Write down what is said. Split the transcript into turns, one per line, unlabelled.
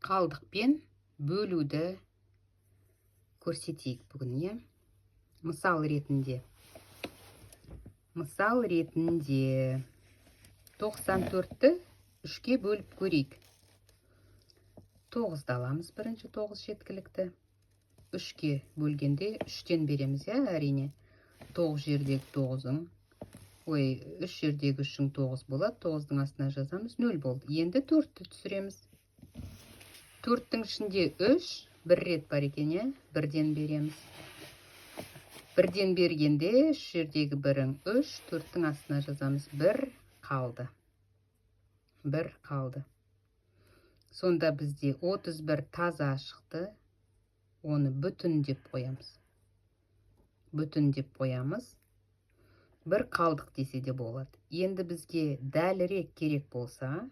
қалдықпен бөлуді көрсетейік бүгін, иә? Мысал ретінде 94-ті 3-ке бөліп көрейік. 9-ды аламыз, бірінші 9 жеткілікті. 3-ке бөлгенде 3-тен береміз, иә, әрине. 9 жердегі 9-ың, 3 жердегі 3-ің 9 болады. 9-дың астына жазамыз, 0 болды. Енді 4-ті түсіреміз. 4-тің ішінде 3, бір рет бар екен, иә? 1-ден береміз. 1-ден бергенде 3 жердегі 1-ің 3, 4-тің астына жазамыз, 1 қалды. 1 қалды. Сонда бізде 31 таза шықты. Оны бүтін деп қоямыз. Бүтін деп қоямыз. 1 қалдық десе де болады. Енді бізге дәлірек керек болса,